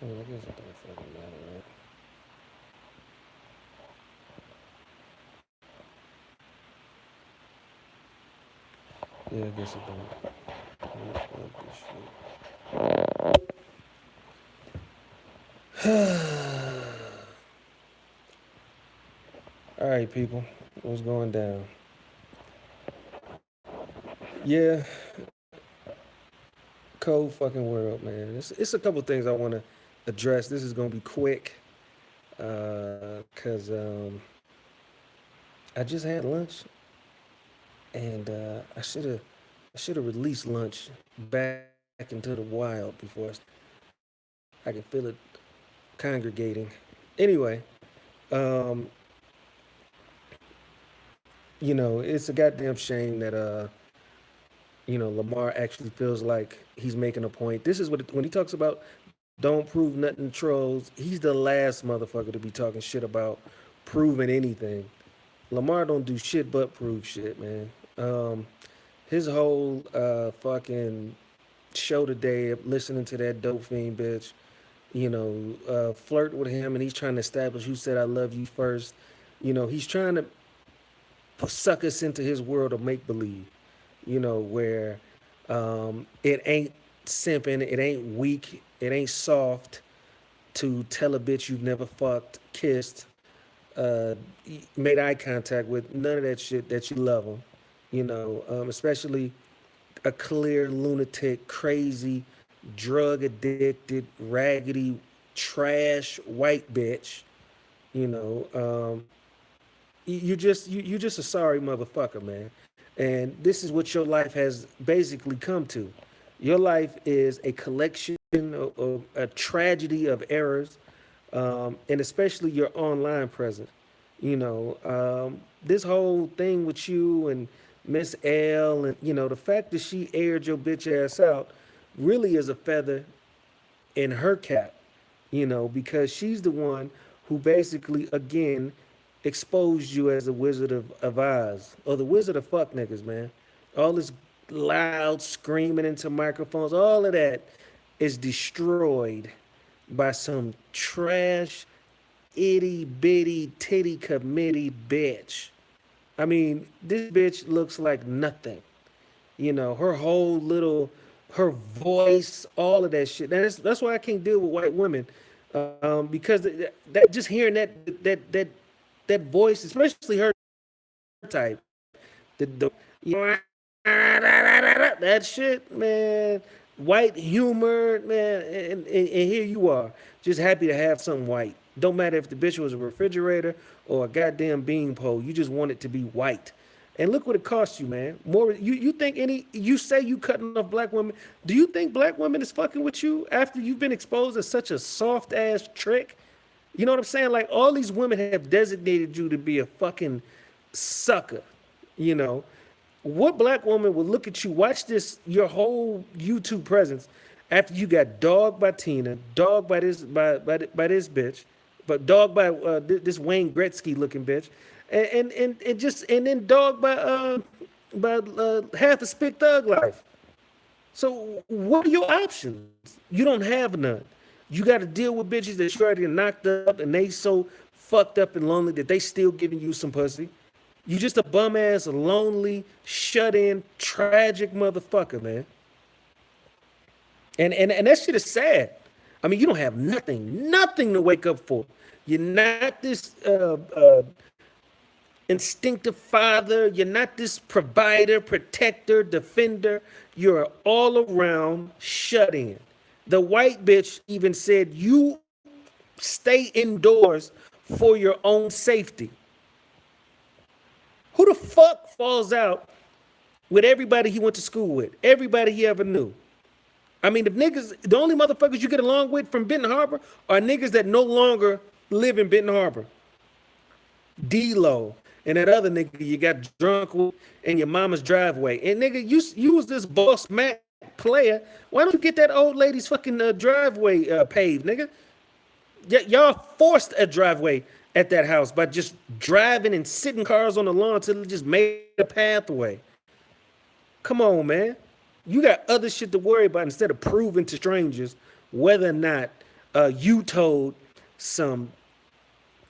I mean, I guess it don't fucking matter, right? Yeah, I guess it don't. Yeah, fuck this shit. All right, people, what's going down? Yeah, cold fucking world, man. It's a couple things I want to address. This is gonna be quick, cause I just had lunch and I should have released lunch back into the wild before I can feel it congregating. Anyway, um, it's a goddamn shame that Lamar actually feels like he's making a point. This is when he talks about don't prove nothing to trolls. He's the last motherfucker to be talking shit about proving anything. Lamar don't do shit but prove shit, man. His whole fucking show today, listening to that dope fiend bitch, flirt with him, and he's trying to establish who said I love you first. He's trying to suck us into his world of make believe. Where it ain't simping, it ain't weak, it ain't soft to tell a bitch you've never fucked, kissed, uh, made eye contact with, none of that shit, that you love them. Especially a clear lunatic, crazy, drug addicted, raggedy, trash white bitch. You know, you just a sorry motherfucker, man. And this is what your life has basically come to. Your life is a collection of a tragedy of errors, and especially your online presence. This whole thing with you and Miss L, and the fact that she aired your bitch ass out really is a feather in her cap, because she's the one who basically, again, exposed you as the Wizard of Oz or the Wizard of fuck niggas, man. All this loud screaming into microphones, all of that is destroyed by some trash, itty bitty titty committee bitch. I mean, this bitch looks like nothing. Her whole little, her voice, all of that shit. That's why I can't deal with white women, because that just hearing that voice, especially her type, the that shit, man. White humor, man, and here you are, just happy to have something white. Don't matter if the bitch was a refrigerator or a goddamn beanpole. You just want it to be white. And look what it costs you, man. More you think you say you cutting off black women. Do you think black women is fucking with you after you've been exposed as such a soft ass trick? You know what I'm saying? Like all these women have designated you to be a fucking sucker. You know, what black woman would look at you, watch this, your whole YouTube presence, after you got dogged by Tina, dogged by this bitch, but dogged by this Wayne Gretzky looking bitch, and then dogged by half a spit thug life. So what are your options? You don't have none. You got to deal with bitches that you already knocked up and they so fucked up and lonely that they still giving you some pussy. You just a bum ass, lonely, shut in, tragic motherfucker, man. And that shit is sad. I mean, you don't have nothing to wake up for. You're not this instinctive father. You're not this provider, protector, defender. You're all around shut in. The white bitch even said, you stay indoors for your own safety. Who the fuck falls out with everybody he went to school with, everybody he ever knew? I mean, the only motherfuckers you get along with from Benton Harbor are niggas that no longer live in Benton Harbor. D-Lo and that other nigga you got drunk with in your mama's driveway. And nigga, you was this boss Mac player. Why don't you get that old lady's fucking driveway paved, nigga? Y'all forced a driveway at that house by just driving and sitting cars on the lawn until it just made a pathway. Come on, man. You got other shit to worry about instead of proving to strangers whether or not you told some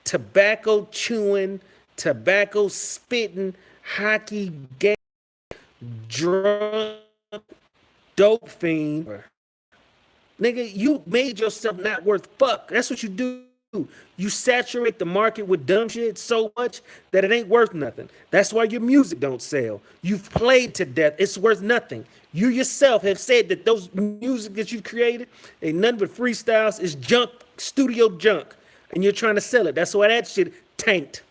tobacco chewing, tobacco spitting, hockey game, drunk, dope fiend. Nigga, you made yourself not worth fuck. That's what you do. You saturate the market with dumb shit so much that it ain't worth nothing. That's why your music don't sell. You've played to death. It's worth nothing. You yourself have said that those music that you've created ain't nothing but freestyles. Is junk, studio junk. And you're trying to sell it. That's why that shit tanked.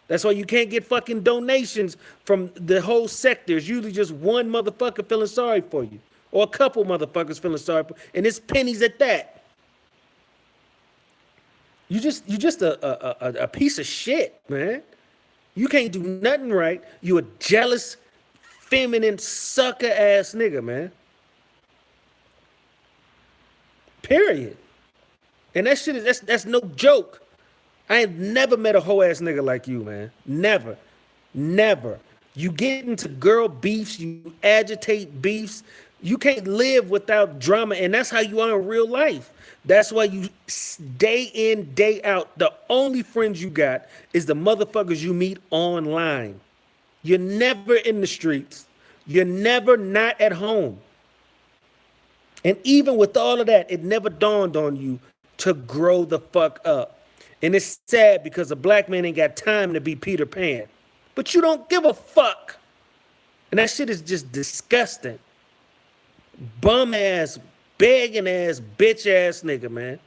That's why you can't get fucking donations from the whole sector. It's usually just one motherfucker feeling sorry for you. Or a couple motherfuckers feeling sorry for you. And it's pennies at that. You just a piece of shit, man. You can't do nothing right. You a jealous, feminine, sucker ass nigga, man. Period. And that shit is that's no joke. I ain't never met a hoe ass nigga like you, man. Never. Never. You get into girl beefs, you agitate beefs. You can't live without drama, and that's how you are in real life. That's why you day in, day out, the only friends you got is the motherfuckers you meet online. You're never in the streets. You're never not at home. And even with all of that, it never dawned on you to grow the fuck up. And it's sad because a black man ain't got time to be Peter Pan. But you don't give a fuck. And that shit is just disgusting. Bum ass, begging ass, bitch ass nigga, man.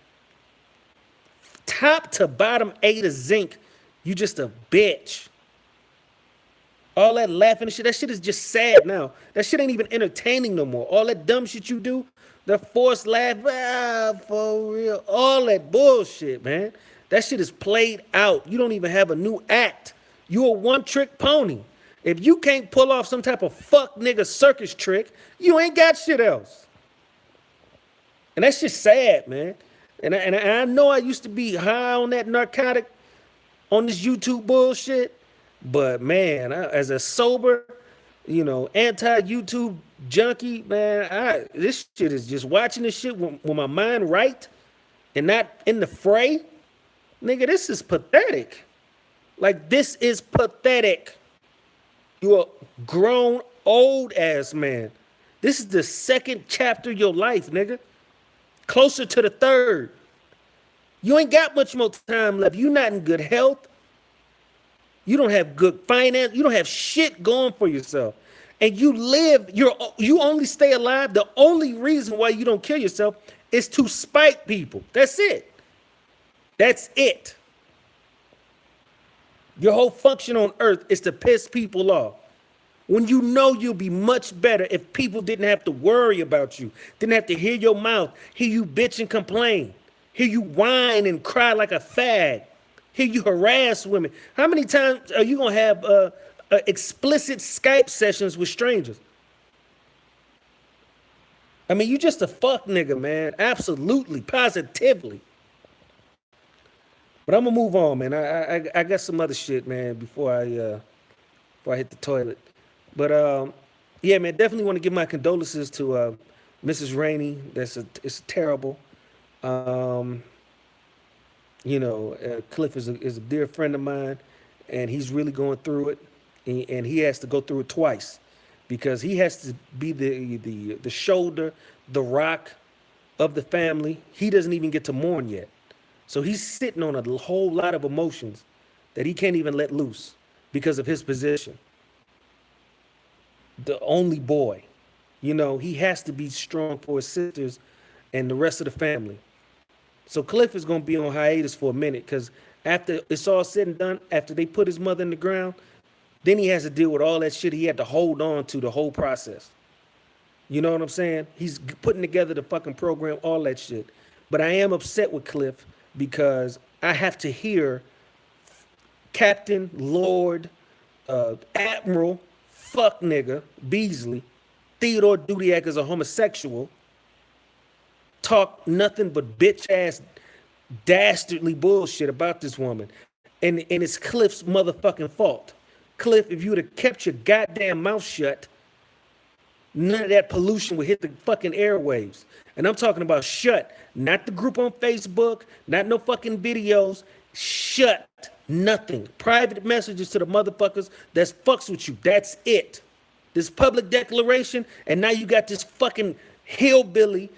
Top to bottom, A to zinc, you just a bitch. All that laughing and shit, that shit is just sad now. That shit ain't even entertaining no more. All that dumb shit you do, the forced laugh, for real, all that bullshit, man. That shit is played out. You don't even have a new act. You a one-trick pony. If you can't pull off some type of fuck nigga circus trick, you ain't got shit else. And that's just sad, man. And I know I used to be high on that narcotic, on this YouTube bullshit, but man, as a sober, anti-YouTube junkie, man, this shit is just watching this shit with my mind right and not in the fray. Nigga, this is pathetic. Like, this is pathetic. You're a grown, old ass man. This is the second chapter of your life, nigga. Closer to the third. You ain't got much more time left. You're not in good health. You don't have good finance. You don't have shit going for yourself. And you only stay alive. The only reason why you don't kill yourself is to spite people. That's it. That's it. Your whole function on earth is to piss people off. When you know you'll be much better if people didn't have to worry about you, didn't have to hear your mouth, hear you bitch and complain, hear you whine and cry like a fag, hear you harass women. How many times are you going to have explicit Skype sessions with strangers? I mean, you just a fuck nigga, man. Absolutely, positively. But I'm gonna move on, man. I got some other shit, man, before I hit the toilet. But yeah, man, definitely want to give my condolences to Mrs. Rainey. It's terrible. Cliff is a dear friend of mine, and he's really going through it, and he has to go through it twice because he has to be the shoulder, the rock of the family. He doesn't even get to mourn yet. So he's sitting on a whole lot of emotions that he can't even let loose because of his position. The only boy, he has to be strong for his sisters and the rest of the family. So Cliff is going to be on hiatus for a minute because after it's all said and done, after they put his mother in the ground, then he has to deal with all that shit he had to hold on to the whole process. You know what I'm saying? He's putting together the fucking program, all that shit. But I am upset with Cliff because I have to hear Captain, Lord, Admiral, fuck nigga, Beasley, Theodore Dudiak is a homosexual, talk nothing but bitch ass, dastardly bullshit about this woman. And it's Cliff's motherfucking fault. Cliff, if you would have kept your goddamn mouth shut, none of that pollution would hit the fucking airwaves. And I'm talking about shut, not the group on Facebook, not no fucking videos. Shut. Nothing. Private messages to the motherfuckers that fucks with you. That's it. This public declaration, and now you got this fucking hillbilly,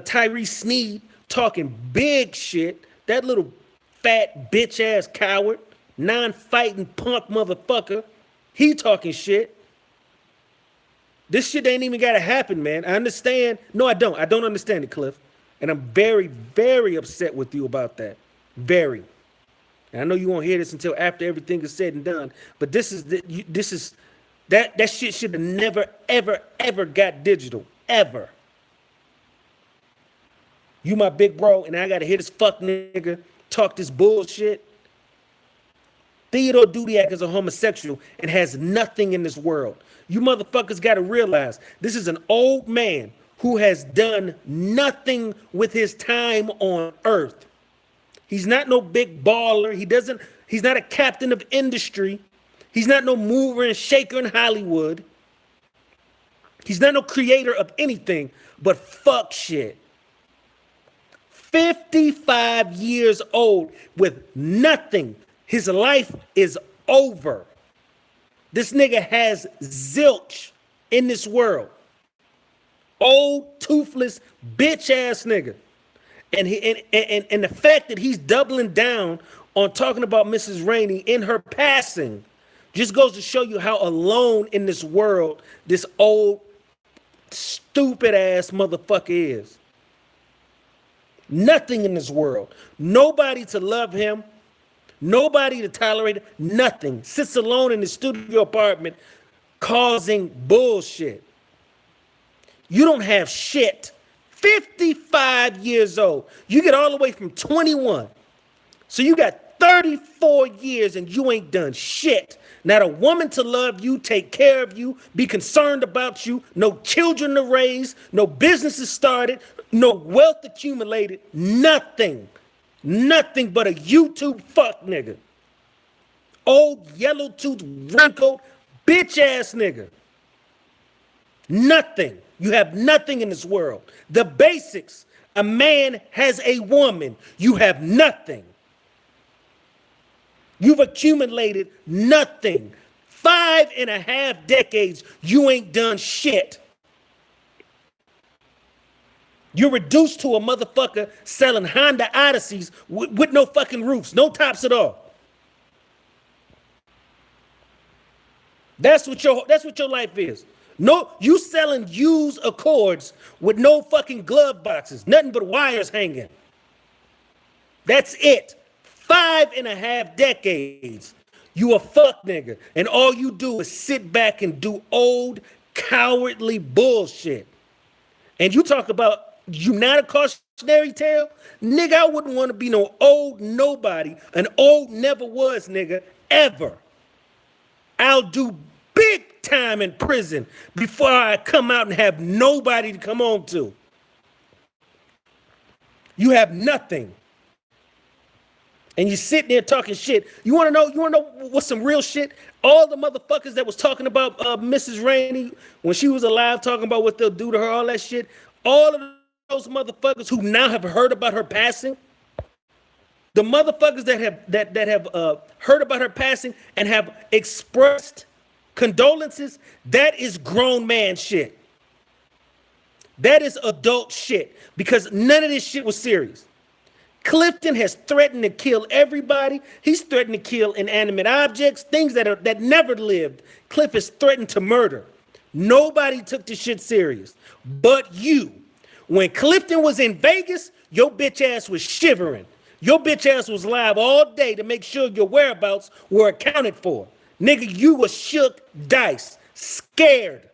Tyree Sneed, talking big shit. That little fat bitch ass coward, non-fighting punk motherfucker. He talking shit. This shit ain't even gotta happen, man. I understand. No, I don't. I don't understand it, Cliff. And I'm very, very upset with you about that. Very. And I know you won't hear this until after everything is said and done. But that shit should have never, ever, ever got digital. Ever. You my big bro, and I gotta hear this fuck nigga talk this bullshit. Theodore Dudiak is a homosexual and has nothing in this world. You motherfuckers got to realize this is an old man who has done nothing with his time on earth. He's not no big baller. He's not a captain of industry. He's not no mover and shaker in Hollywood. He's not no creator of anything but fuck shit. 55 years old with nothing. His life is over. This nigga has zilch in this world. Old, toothless, bitch ass nigga. And the fact that he's doubling down on talking about Mrs. Rainey in her passing just goes to show you how alone in this world this old, stupid ass motherfucker is. Nothing in this world. Nobody to love him. Nobody to tolerate it, nothing. Sits alone in his studio apartment causing bullshit. You don't have shit. 55 years old. You get all the way from 21. So you got 34 years and you ain't done shit. Not a woman to love you, take care of you, be concerned about you, no children to raise, no businesses started, no wealth accumulated, nothing. Nothing but a YouTube fuck nigga. Old yellow tooth wrinkled bitch ass nigga. Nothing. You have nothing in this world. The basics. A man has a woman. You have nothing. You've accumulated nothing. 5.5 decades. You ain't done shit. You're reduced to a motherfucker selling Honda Odysseys with no fucking roofs, no tops at all. That's what your life is. No, you selling used Accords with no fucking glove boxes, nothing but wires hanging. That's it. 5.5 decades. You a fuck nigga, and all you do is sit back and do old, cowardly bullshit. And you talk about you not a cautionary tale? Nigga, I wouldn't want to be no old nobody, an old never was nigga, ever. I'll do big time in prison before I come out and have nobody to come on to. You have nothing. And you sitting there talking shit. You wanna know what's some real shit? All the motherfuckers that was talking about Mrs. Rainey when she was alive, talking about what they'll do to her, all that shit, all of those motherfuckers who now have heard about her passing, the motherfuckers that have heard about her passing and have expressed condolences, that is grown man shit. That is adult shit, because none of this shit was serious. Clifton has threatened to kill everybody. He's threatened to kill inanimate objects, things that never lived. Cliff has threatened to murder. Nobody took this shit serious but you. When Clifton was in Vegas, your bitch ass was shivering. Your bitch ass was live all day to make sure your whereabouts were accounted for. Nigga, you was shook dice, scared.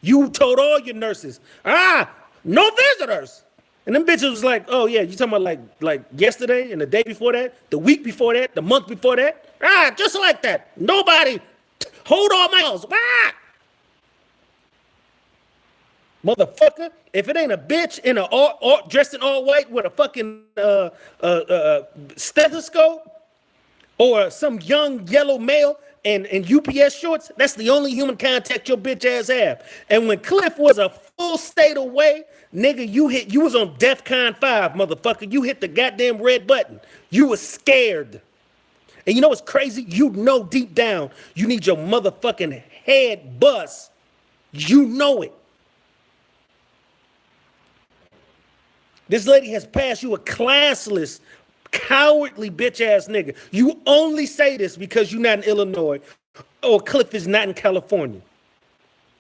You told all your nurses, no visitors. And them bitches was like, oh yeah, you talking about like yesterday and the day before that, the week before that, the month before that? Just like that. Nobody, hold all my house. Motherfucker, if it ain't a bitch in dressed in all white with a fucking stethoscope, or some young yellow male and UPS shorts, that's the only human contact your bitch ass have. And when Cliff was a full state away, nigga, you was on DEFCON 5, motherfucker. You hit the goddamn red button. You was scared. And you know what's crazy? You know deep down you need your motherfucking head bust. You know it. This lady has passed you a classless, cowardly bitch ass nigga. You only say this because you're not in Illinois or Cliff is not in California.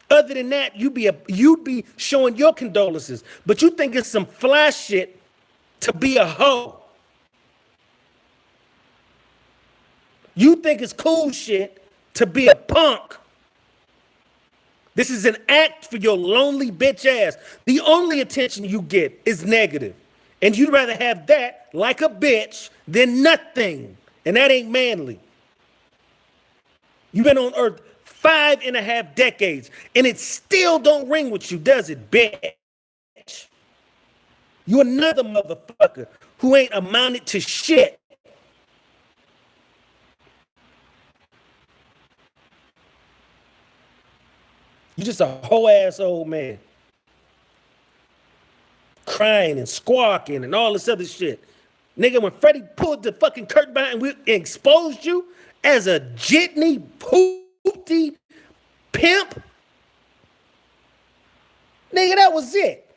Other than that, you'd be showing your condolences. But you think it's some fly shit to be a hoe. You think it's cool shit to be a punk. This is an act for your lonely bitch ass. The only attention you get is negative. And you'd rather have that like a bitch than nothing. And that ain't manly. You've been on earth 5.5 decades and it still don't ring with you, does it, bitch? You another motherfucker who ain't amounted to shit. You just a whole ass old man. Crying and squawking and all this other shit. Nigga, when Freddie pulled the fucking curtain behind and we exposed you as a jitney, poopty pimp, nigga, that was it.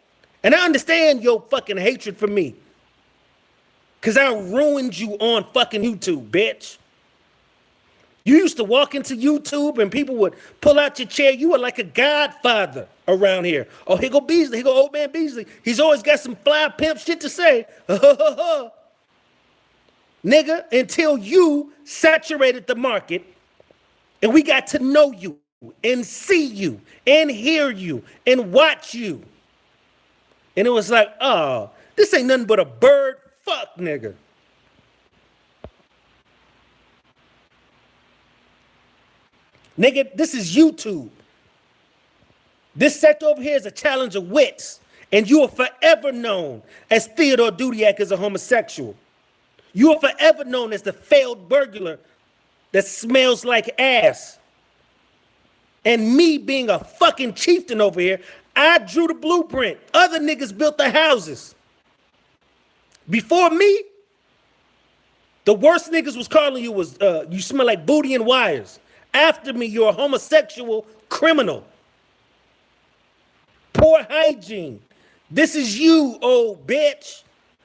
And I understand your fucking hatred for me. Cause I ruined you on fucking YouTube, bitch. You used to walk into YouTube and people would pull out your chair. You were like a godfather around here. Oh, here go Beasley. Here go old man Beasley. He's always got some fly pimp shit to say. Nigga, until you saturated the market and we got to know you and see you and hear you and watch you. And it was like, oh, this ain't nothing but a bird fuck nigga. Nigga, this is YouTube. This sector over here is a challenge of wits. And you are forever known as Theodore Dudiak as a homosexual. You are forever known as the failed burglar that smells like ass. And me being a fucking chieftain over here, I drew the blueprint. Other niggas built the houses. Before me, the worst niggas was calling you was, you smell like booty and wires. After me, you're a homosexual criminal. Poor hygiene. This is you, old bitch.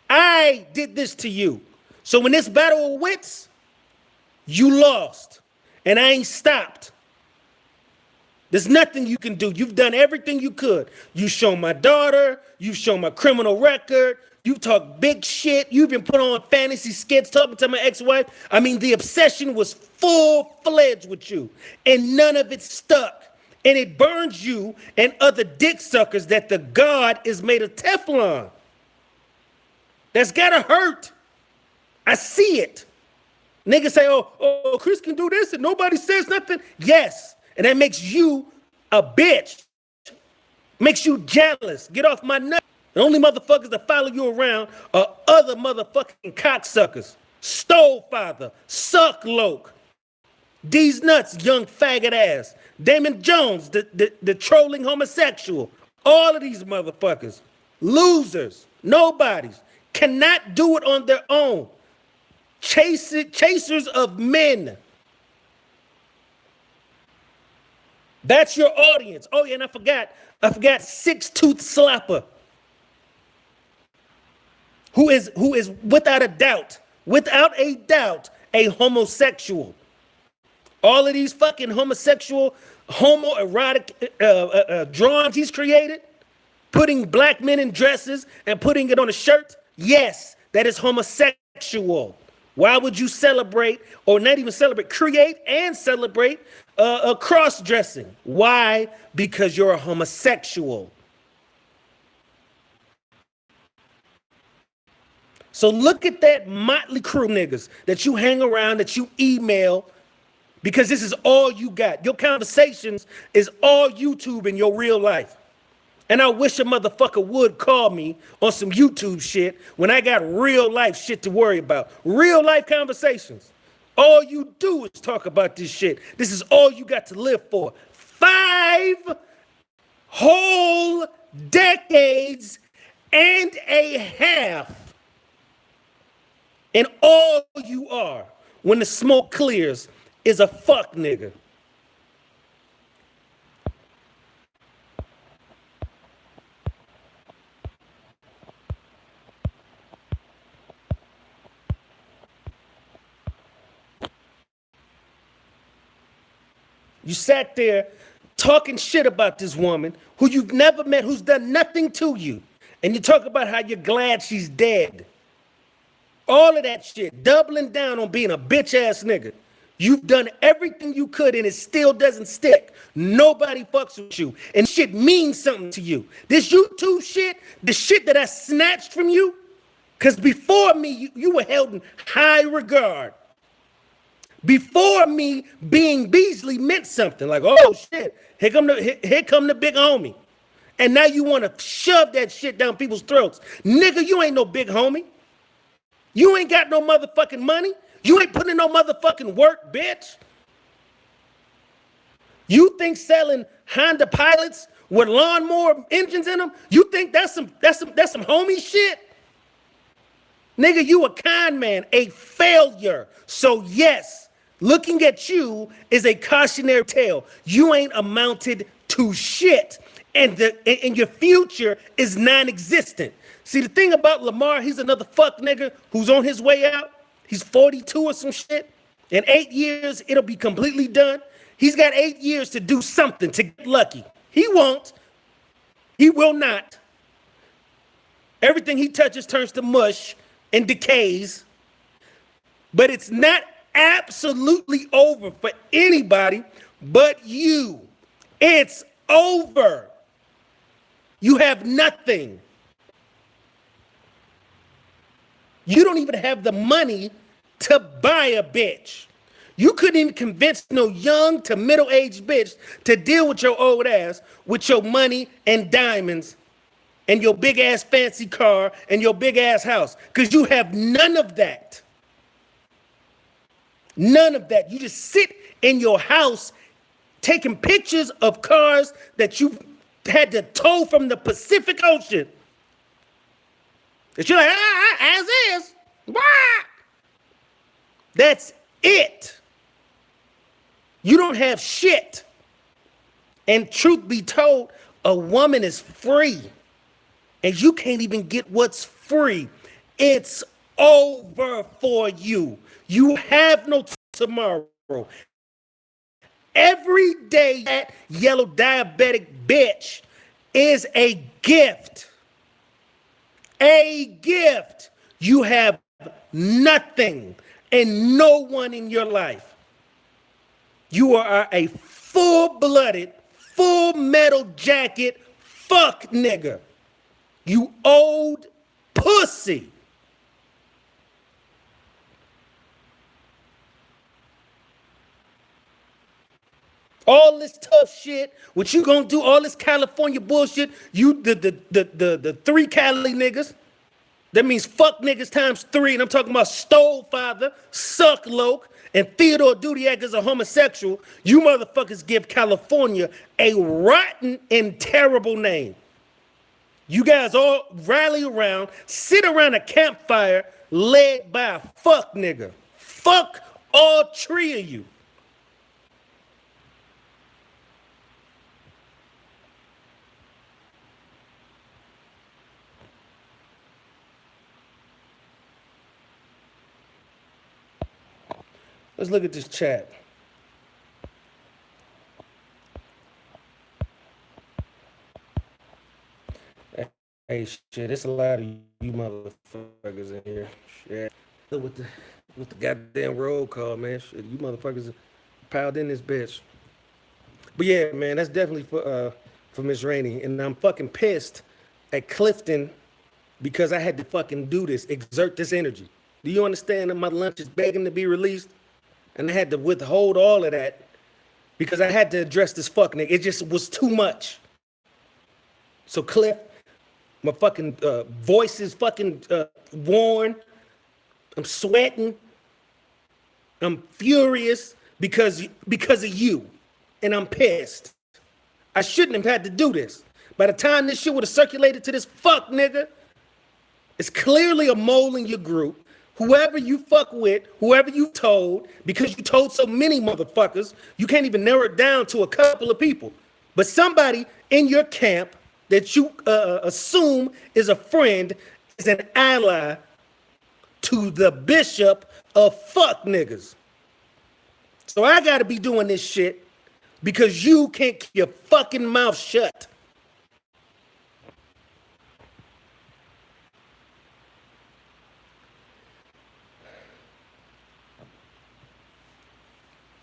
I did this to you. So when this battle of wits, you lost. And I ain't stopped. There's nothing you can do. You've done everything you could. You shown my daughter. You've shown my criminal record. You've talked big shit. You've been put on fantasy skits talking to my ex-wife. I mean, the obsession was full-fledged with you. And none of it stuck. And it burns you and other dick suckers that the God is made of Teflon. That's gotta hurt. I see it. Niggas say, oh, Chris can do this and nobody says nothing. Yes. And that makes you a bitch. Makes you jealous. Get off my nut. The only motherfuckers that follow you around are other motherfucking cocksuckers. Stole father, suck loke. These nuts, young faggot ass. Damon Jones, the trolling homosexual. All of these motherfuckers. Losers. Nobodies. Cannot do it on their own. Chasers of men. That's your audience. Oh, yeah, and I forgot Six Tooth Slapper. Who is without a doubt, a homosexual. All of these fucking homosexual, homoerotic drawings he's created, putting black men in dresses and putting it on a shirt. Yes, that is homosexual. Why would you celebrate, or not even celebrate, create and celebrate a cross-dressing? Why? Because you're a homosexual. So look at that motley crew niggas that you hang around, that you email, because this is all you got. Your conversations is all YouTube in your real life. And I wish a motherfucker would call me on some YouTube shit when I got real life shit to worry about. Real life conversations. All you do is talk about this shit. This is all you got to live for. 5 whole decades and a half. And all you are, when the smoke clears, is a fuck nigga. You sat there talking shit about this woman who you've never met, who's done nothing to you. And you talk about how you're glad she's dead. All of that shit, doubling down on being a bitch ass nigga. You've done everything you could and it still doesn't stick. Nobody fucks with you. And shit means something to you. This YouTube shit, the shit that I snatched from you, because before me, you were held in high regard. Before me, being Beasley meant something. Like, oh shit, here come the big homie. And now you want to shove that shit down people's throats. Nigga, you ain't no big homie. You ain't got no motherfucking money. You ain't putting in no motherfucking work, bitch. You think selling Honda Pilots with lawnmower engines in them, you think that's some homie shit? Nigga, you a con man, a failure. So yes, looking at you is a cautionary tale. You ain't amounted to shit. And your future is non-existent. See, the thing about Lamar, he's another fuck nigga who's on his way out. He's 42 or some shit. In 8 years, it'll be completely done. He's got 8 years to do something to get lucky. He won't. He will not. Everything he touches turns to mush and decays. But it's not absolutely over for anybody but you. It's over. You have nothing. You don't even have the money to buy a bitch. You couldn't even convince no young to middle-aged bitch to deal with your old ass with your money and diamonds and your big-ass fancy car and your big-ass house, because you have none of that. None of that. You just sit in your house taking pictures of cars that you had to tow from the Pacific Ocean. That you're like, as is. Wah! That's it. You don't have shit. And truth be told, a woman is free. And you can't even get what's free. It's over for you. You have no tomorrow. Every day that yellow diabetic bitch is a gift. A gift. You have nothing and no one in your life. You are a full-blooded, full metal jacket fuck nigga. You old pussy. All this tough shit, what you gonna do, all this California bullshit, you the 3 Cali niggas, that means fuck niggas times 3, and I'm talking about Stole Father, Suck Loke, and Theodore Dudiak is a homosexual. You motherfuckers give California a rotten and terrible name. You guys all rally around, sit around a campfire led by a fuck nigga. Fuck all 3 of you. Let's look at this chat. Hey, shit, it's a lot of you motherfuckers in here. Shit. With the goddamn roll call, man. Shit, you motherfuckers piled in this bitch. But yeah, man, that's definitely for Miss Rainey. And I'm fucking pissed at Clifton because I had to fucking do this, exert this energy. Do you understand that my lunch is begging to be released? And I had to withhold all of that because I had to address this fuck nigga. It just was too much. So Cliff, my fucking voice is fucking worn. I'm sweating. I'm furious because of you, and I'm pissed. I shouldn't have had to do this. By the time this shit would have circulated to this fuck nigga, it's clearly a mole in your group. Whoever you fuck with, whoever you told, because you told so many motherfuckers, you can't even narrow it down to a couple of people. But somebody in your camp that you assume is a friend is an ally to the bishop of fuck niggas. So I gotta be doing this shit because you can't keep your fucking mouth shut.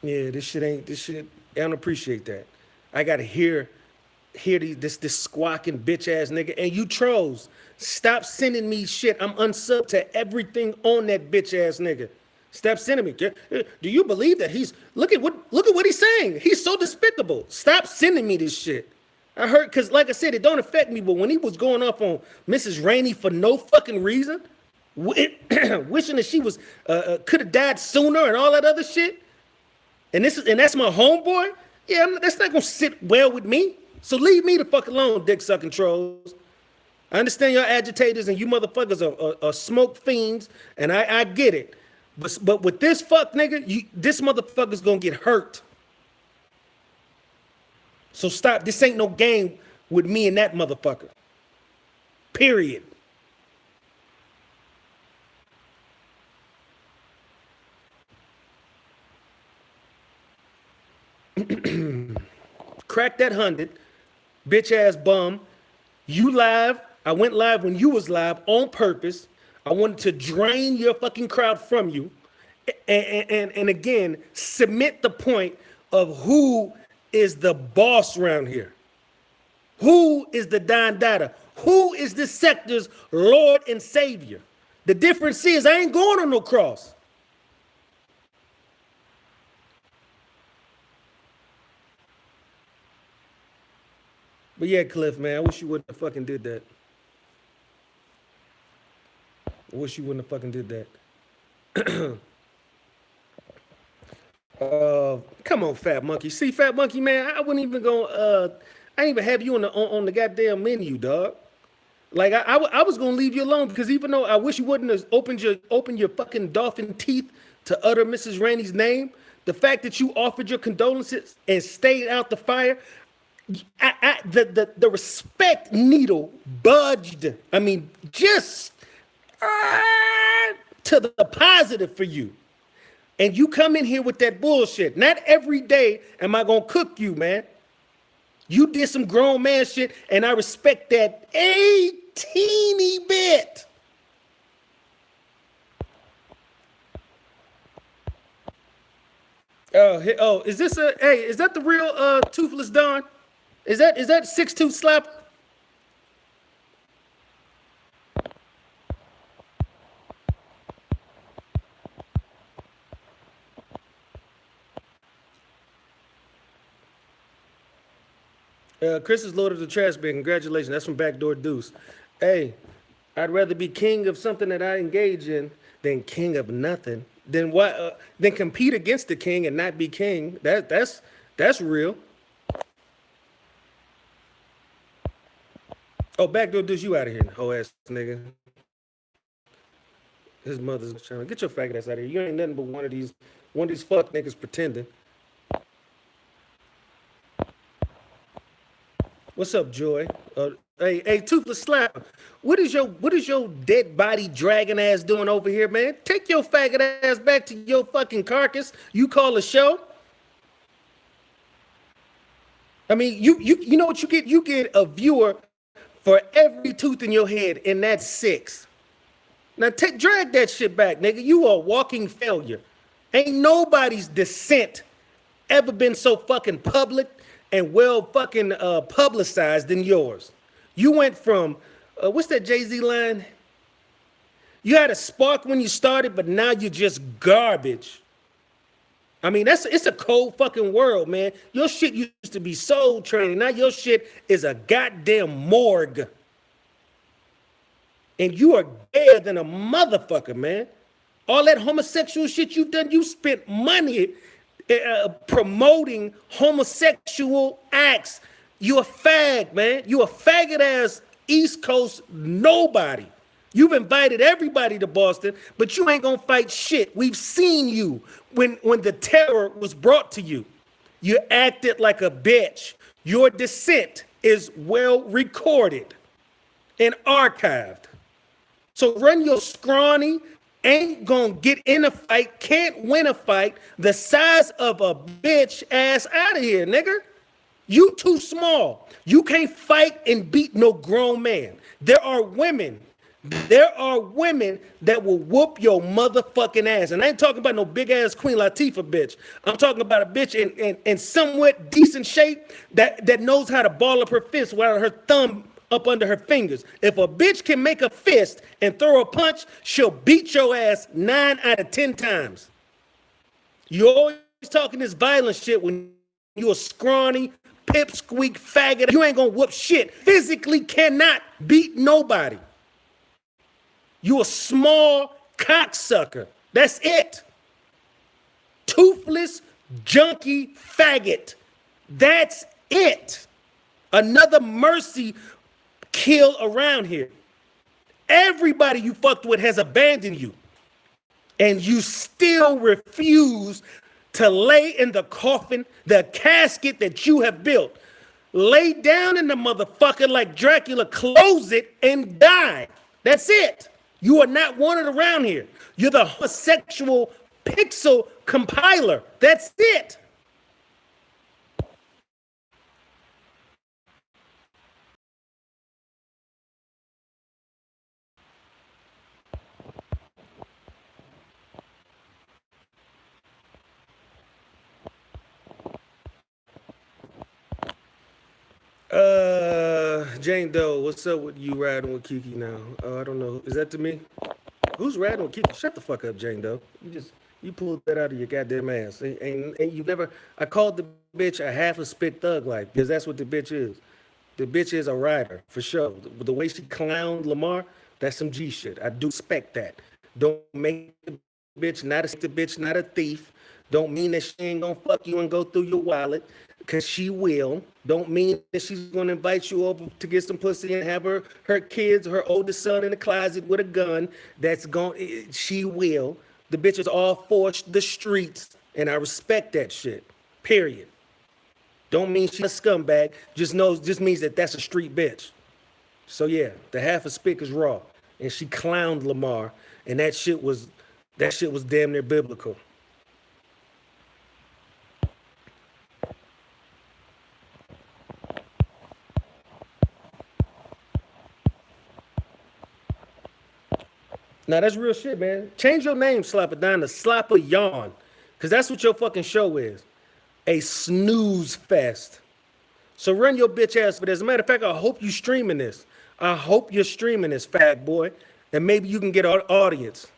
Yeah, this shit. I don't appreciate that. I gotta hear this squawking bitch ass nigga. And you trolls, stop sending me shit. I'm unsub to everything on that bitch ass nigga. Stop sending me. Do you believe that he's look at what he's saying? He's so despicable. Stop sending me this shit. I heard because like I said, it don't affect me, but when he was going off on Mrs. Rainey for no fucking reason, wishing that she was could have died sooner and all that other shit. And that's my homeboy. Yeah, that's not gonna sit well with me. So leave me the fuck alone, dick sucking trolls. I understand y'all agitators and you motherfuckers are smoke fiends, and I get it. But with this fuck nigga, this motherfucker's gonna get hurt. So stop. This ain't no game with me and that motherfucker. Period. Crack that 100, bitch ass bum. You live. I went live when you was live on purpose. I wanted to drain your fucking crowd from you. And again, submit the point of who is the boss around here. Who is the Don Dada? Who is this sector's Lord and Savior? The difference is I ain't going on no cross. But yeah, Cliff, man, I wish you wouldn't have fucking did that. I wish you wouldn't have fucking did that. Come on, Fat Monkey. See, Fat Monkey, man, I wouldn't even go. I didn't even have you on the goddamn menu, dog. Like I was gonna leave you alone because even though I wish you wouldn't have opened your fucking dolphin teeth to utter Mrs. Rainey's name, the fact that you offered your condolences and stayed out the fire, the respect needle budged. I mean, just to the positive for you. And you come in here with that bullshit. Not every day am I gonna cook you, man. You did some grown man shit, and I respect that a teeny bit. Oh, is this is that the real Toothless Don? Is that 6'2" Slapper? Chris is loaded the trash bin. Congratulations. That's from Backdoor Deuce. Hey, I'd rather be king of something that I engage in than king of nothing. Then compete against the king and not be king. That's real. Oh, Backdoor Deuce, you out of here, hoe ass nigga. His mother's trying to get your faggot ass out of here. You ain't nothing but one of these fuck niggas pretending. What's up, Joy? Hey, Toothless Slap. What is your dead body dragging ass doing over here, man? Take your faggot ass back to your fucking carcass. You call a show. I mean, you know what you get? You get a viewer for every tooth in your head, and that's 6. Now drag that shit back, nigga. You are a walking failure. Ain't nobody's descent ever been so fucking public and well fucking publicized than yours. You went from what's that Jay-Z line? You had a spark when you started, but now you're just garbage. I mean, it's a cold fucking world, man. Your shit used to be soul training. Now your shit is a goddamn morgue. And you are gayer than a motherfucker, man. All that homosexual shit you've done, you spent money promoting homosexual acts. You a fag, man. You a faggot ass East Coast nobody. You've invited everybody to Boston, but you ain't gonna fight shit. We've seen you when the terror was brought to you. You acted like a bitch. Your dissent is well recorded and archived. So run your scrawny, ain't gonna get in a fight, can't win a fight, the size of a bitch ass out of here, nigga. You too small. You can't fight and beat no grown man. There are women that will whoop your motherfucking ass. And I ain't talking about no big ass Queen Latifah bitch. I'm talking about a bitch in somewhat decent shape that knows how to ball up her fist while her thumb up under her fingers. If a bitch can make a fist and throw a punch, she'll beat your ass 9 out of 10 times. You always talking this violent shit when you a scrawny, pipsqueak faggot. You ain't gonna whoop shit. Physically cannot beat nobody. You a small cocksucker. That's it. Toothless, junky faggot. That's it. Another mercy kill around here. Everybody you fucked with has abandoned you. And you still refuse to lay in the coffin, the casket that you have built. Lay down in the motherfucker like Dracula, close it, and die. That's it. You are not wanted around here. You're the homosexual pixel compiler. That's it. Jane Doe, what's up with you riding with Kiki now? I don't know. Is that to me? Who's riding with Kiki? Shut the fuck up, Jane Doe. You pulled that out of your goddamn ass. And you never, I called the bitch a half a spit thug life because that's what the bitch is. The bitch is a rider for sure. The way she clowned Lamar, that's some G shit. I do respect that. Don't make the bitch not a thief. Don't mean that she ain't gonna fuck you and go through your wallet, cause she will. Don't mean that she's gonna invite you over to get some pussy and have her kids, her oldest son in the closet with a gun. She will. The bitch is all for the streets, and I respect that shit. Period. Don't mean she's a scumbag. Just means that that's a street bitch. So yeah, the half a spick is raw, and she clowned Lamar, and that shit was damn near biblical. Now that's real shit, man. Change your name, Slapper Don, to Slapper Yawn, because that's what your fucking show is. A snooze fest. So run your bitch ass for this. As a matter of fact, I hope you streaming this. I hope you're streaming this, fat boy, and maybe you can get an audience.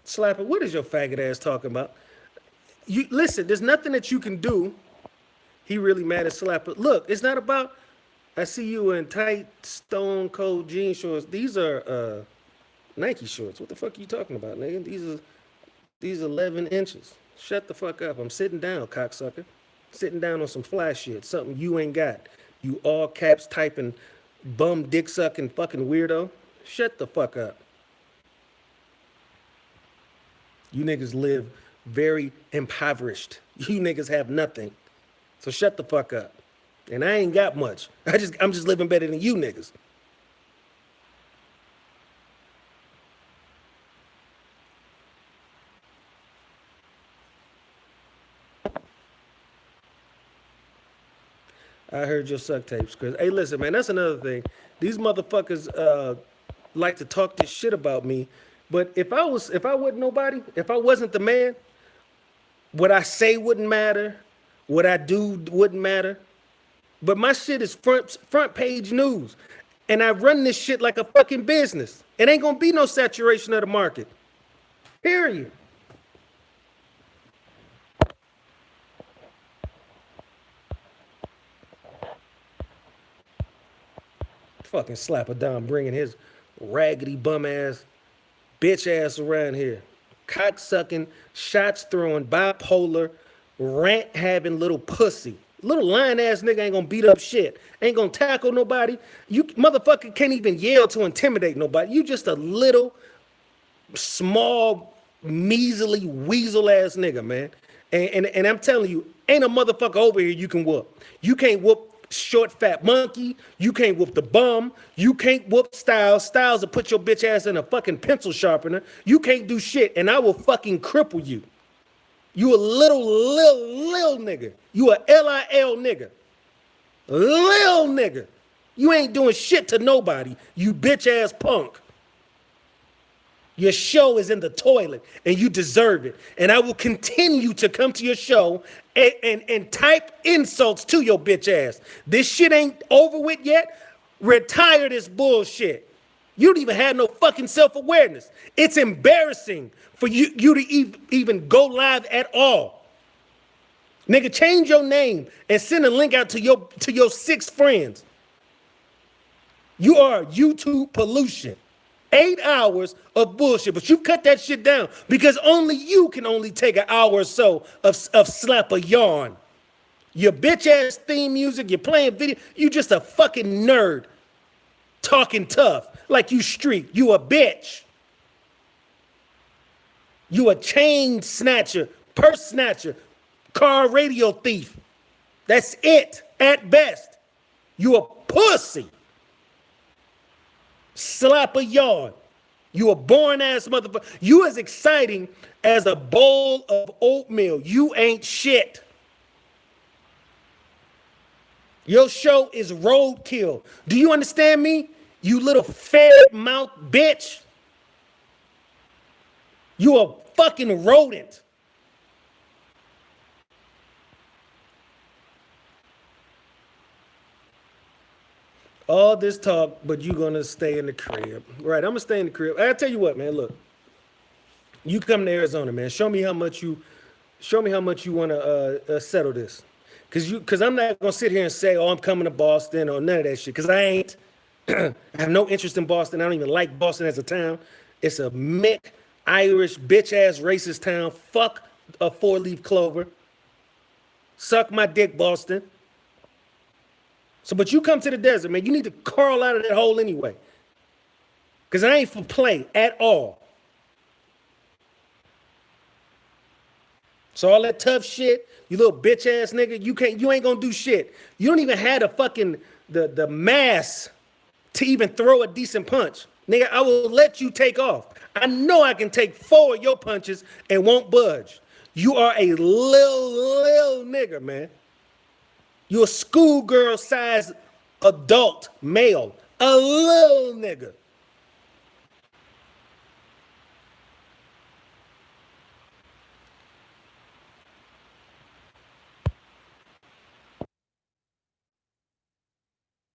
Slapper, what is your faggot ass talking about? You listen, there's nothing that you can do. He really mad at Slapper. Look, it's not about. I see you in tight stone cold jean shorts. These are Nike shorts. What the fuck are you talking about, nigga? These 11 inches. Shut the fuck up. I'm sitting down, cocksucker. Sitting down on some fly shit. Something you ain't got. You all caps typing bum dick sucking fucking weirdo. Shut the fuck up. You niggas live very impoverished. You niggas have nothing. So shut the fuck up. And I ain't got much. I'm just living better than you niggas. I heard your suck tapes, Chris. Hey, listen, man, that's another thing. These motherfuckers like to talk this shit about me. But if I wasn't nobody, if I wasn't the man, what I say wouldn't matter. What I do wouldn't matter. But my shit is front page news. And I run this shit like a fucking business. It ain't gonna be no saturation of the market. Period. Fucking slap a Don bringing his raggedy bum ass, bitch ass around here. Cock sucking, shots throwing, bipolar, rant having little pussy. Little lying ass nigga ain't gonna beat up shit. Ain't gonna tackle nobody. You motherfucker can't even yell to intimidate nobody. You just a little small, measly, weasel ass nigga, man. And I'm telling you, ain't a motherfucker over here you can whoop. You can't whoop short fat monkey. You can't whoop the bum. You can't whoop Styles. Styles will put your bitch ass in a fucking pencil sharpener. You can't do shit, and I will fucking cripple you. You a little nigga. You a LIL nigga. Lil nigga. You ain't doing shit to nobody, you bitch ass punk. Your show is in the toilet and you deserve it. And I will continue to come to your show and type insults to your bitch ass. This shit ain't over with yet. Retire this bullshit. You don't even have no fucking self-awareness. It's embarrassing for you to even go live at all. Nigga, change your name and send a link out to your 6 friends. You are YouTube pollution. 8 hours of bullshit, but you cut that shit down because only you can only take an hour or so of slap a yarn. Your bitch ass theme music, you're playing video, you just a fucking nerd talking tough like you street. You a bitch. You a chain snatcher, purse snatcher, car radio thief. That's it at best. You a pussy. Slap a yard. You a born ass motherfucker. You as exciting as a bowl of oatmeal. You ain't shit. Your show is roadkill. Do you understand me? You little fair mouth bitch. You a fucking rodent. All this talk, but you gonna stay in the crib. Right, I'm gonna stay in the crib. I'll tell you what, man, look. You come to Arizona, man. Show me how much you wanna settle this. Cause I'm not gonna sit here and say, oh, I'm coming to Boston or none of that shit. Cause I ain't. I have no interest in Boston. I don't even like Boston as a town. It's a Mick, Irish, bitch ass racist town. Fuck a 4-leaf clover. Suck my dick, Boston. So, but you come to the desert, man, you need to crawl out of that hole anyway. Because I ain't for play at all. So all that tough shit, you little bitch ass nigga, you ain't gonna do shit. You don't even have the fucking, the mass to even throw a decent punch. Nigga, I will let you take off. I know I can take 4 of your punches and won't budge. You are a little nigga, man. You're a schoolgirl size adult male, a little nigga.